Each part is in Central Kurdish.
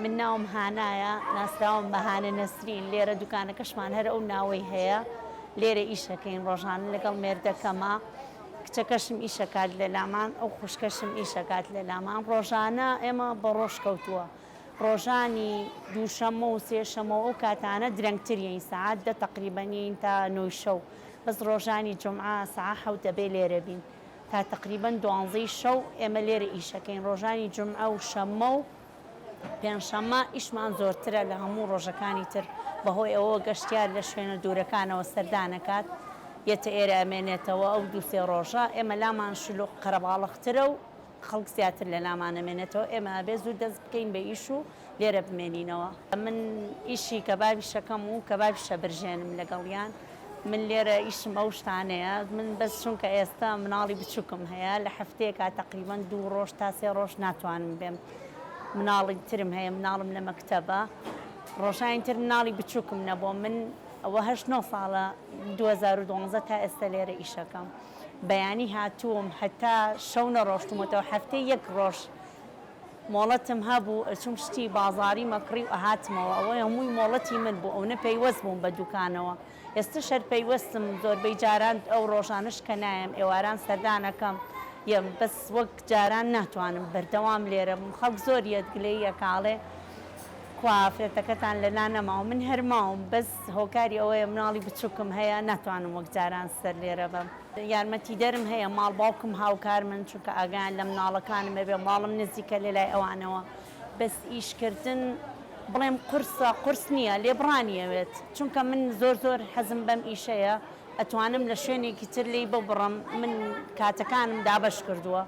من ناوم هانایە ناسراوم بە هانە نەسرین لێرە دوکانەکەشمان هەر ئەو ناوەی هەیە لێرە ئیشەکەین ڕۆژانە لەگەڵ مێردەکەمە کچەکەشم ئیشەکات لە لامان ئەو خوشکەشم ئیشەکات لە لامان ڕۆژانە ئێمە بە ڕۆژ کەوتووە ڕۆژانی دووشەمە و سێشەمە ئەو کاتانە درەنگترین سعات دە تقریبەنین تا نۆی شەو بەس ڕۆژانی جمعە سعە حەوت دەبێ لێرە بین تا تقریبەن 12 شەو ئێمە لێرە ئیشەکەین ڕۆژانی جمعە و شەمە و پێنجشەممە ئیشمان زۆرترە لە هەموو ڕۆژەکانی تر بەهۆی ئەوە گەشتیار لە شوێنە دوورەکانەوە سەردانەکات یەتە ئێرە ئەمێنێتەوە ئەو دووسێ ڕۆژە ئێمە لامان شلوق قەرەباڵەخترە و خەڵک زیاتر لە لامان ئەمێنێتەوە ئێمە ئەبێ زوو دەست بکەین بە ئیش و لێرە بمێنینەوە من ئیشی کەبابی شەکەم و کەبابی شەبرژێنم لەگەڵیان من لێرە ئیشم ئەو شتانەیە من بەس چونکە ئێستا مناڵی بچووکم هەیە لە هەفتەیەکا تقریبەن 2 ڕۆژ تا 3 ڕۆژ ناتوانم بێم مناڵی ترم هەیە مناڵم لە مەکتەبە ڕۆژانی تر مناڵی بچووکم نەبووە من ئەوە 8 ساڵە 2012 تا ئێستا لێرە ئیشەکەم بەیانی هاتووم هەتا شەو نەڕۆشتومەتەوە هەفتەی 1 ڕۆژ مۆڵەتم هەبوو ئەچوم شتی بازاری مەکڕی و ئەهاتمەوە ئەوەی هەمووی مۆڵەتی من بوو ئەوە پەیوەست بووم بە دوکانەوە ئێستا شەر پەیوەستم زۆربەی جاران ئەو ڕۆژانش کە نایم ئێواران سەردانەکەم یم بەس وەک جاران ناتوانم بەردەوام لێرە خەڵک زۆر یەتگلەی یەکاڵێ کوافرێتەکەتان لەلا نەماوە من هەرماوم بەس هۆکاری ئەوەیە مناڵی بچووکم هەیە ناتوانم وەک جاران سەر لێرە بم یارمەتی دەرم هەیە ماڵ باوکم هاوکار من چونکە ئاگان لە مناڵەکانمە بێ ماڵم نزیکە لە لای ئەوانەوە بەس ئیشکردن بڵێم قورس نییە لێبڕانیەوێت چونکە من زۆر حەزم بەم ئیشەیە ئەتوانم لە شوێنێکی تر لی ببڕم من کاتەکانم دابەش کردووە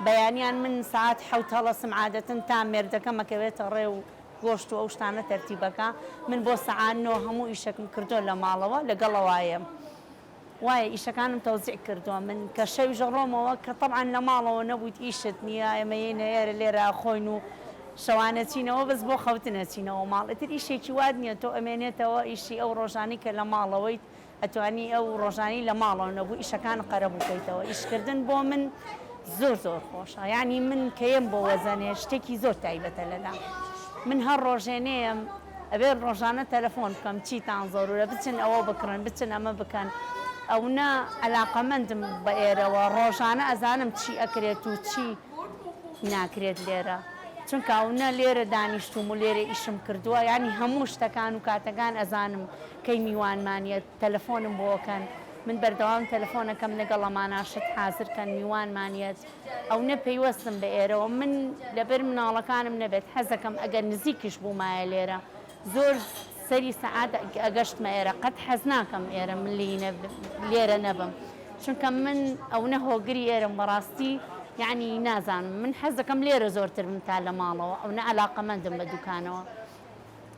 بەیانیان من ساعت حەوت هەڵەسم عادەتەن تا مێردەکەمەکەوێتە ڕێ و گۆشت و ئەو شتانە تەرتیبەکە من بۆ سەعاتنەوە هەموو ئیشەکەم کردو لە ماڵەوە لەگەڵەوەیە وایە ئیشەکانم تەوزیع کردووە من کە شەوی ژەڕۆمەوە کە تەبعاً لە ماڵەوە نەبوویت ئیشت نییە ئێمە نەیەرە لێرە خۆین و شەوانەچینەوە بەس بۆ خەوتنەچینەوە ماڵ ئەتر ئیشێکی واد نییە تۆ ئەمێنێتەوە ئیشی ئەو ڕۆژانی کە لە ماڵەوەیت ئەتوانی ئەو ڕۆژانی لە ماڵەوە نەبوو ئیشەکان قەرە بکەیتەوە ئیشکردن بۆ من زۆر خۆشە یعنی من کەیم بۆ وەزەنێ شتێکی زۆر تایبەتە لەلام من هەر ڕۆژێنەیەم ئەبێ ڕۆژانە تەلەفۆن بکەم چیتان زۆرورە بچن ئەوە بکڕن بچن ئەمە بکەن ئەو نە عەلاقەمەندم بە ئێرەوە ڕۆژانە ئەزانم چی ئەکرێت و چی ناکرێت لێرە چونکە ئەوە لێرە دانیشتوم و لێرە ئیشم کردووە ینی هەموو شتەکان و کاتەکان ئەزانم کەی میوانمانیە تەلەفۆنم بۆکەن من بەردەوام تەلەفۆنەکەم لەگەڵ ئەماناشت حازرکەن میوانمانیت ئەو پەیوەستم بە ئێرەوە من لەبەر مناڵەکانم نەبێت حەزەکەم ئەگەر نزیکیش بوومایە لێرە زۆر سەری سەعات ئەگەشتمە ئێرە قەت حەز ناکەم ئێرە من لێرە نەبم چونکە من ئەو هۆگری ئێرەم بەڕاستی یعنی نازانم من حەزەکەم لێرە زۆرتر من تا لە ماڵەوە ئەو عەلاقەمەندم بە دوکانەوە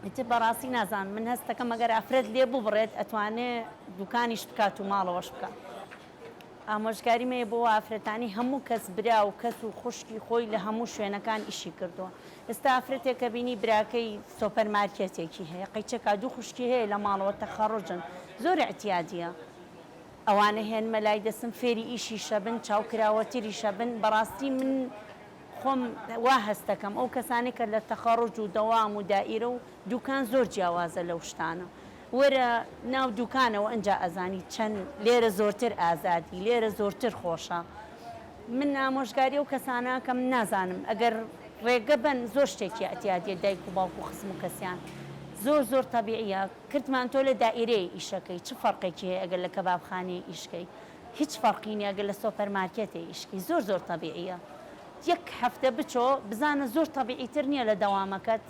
ئیتر بەڕاستی نازانم من هەستەکەم ئەگەر ئەفرەت لێ ببڕێت ئەتوانێت دوکانیش بکات و ماڵەوەش بکات ئامۆژگاریمەیە بۆ ئافرەتانی هەموو کەس برا و کەس و خوشکی خۆی لە هەموو شوێنەکان ئیشی کردووە ئێستا ئافرەتێکە بینی براکەی سۆپەرمارکێتێکی هەیە قەیچەکە دوو خوشکی هەیە لە ماڵەوە تەخەڕۆجن زۆر احتیاجیە ئەوانە هێنمە لای دەسم فێری ئیشیشە بن چاوکراوەتریشە بن بەڕاستی من خۆم وا هەستەکەم ئەو کەسانی کە لە تەخەڕۆج و دەوام و دائیرە و دوکان زۆر جیاوازە لەو شتانە وەرە ناو دوکانەوە ئەنجا ئەزانی چەند لێرە زۆرتر ئازادی لێرە زۆرتر خۆشە من ئامۆژگاری ئەو کەسانە کەم نازانم ئەگەر ڕێگە بن زۆر شتێکی ئەتیادیە دایک و باوک و خزم و کەسیان زۆر تەبیعیە کردمان تۆ لە دائیرەی ئیشەکەی چ فەرقێکی هەیە ئەگەر لە کەبابخانەی ئیشکەی هیچ فەرقی نیە ئەگەر لە سۆپەرمارکێتی ئیشکی زۆر تەبیعیە یەک هەفتە بچۆ بزانە زۆر تەبیعیتر نییە لە دەوامەکەت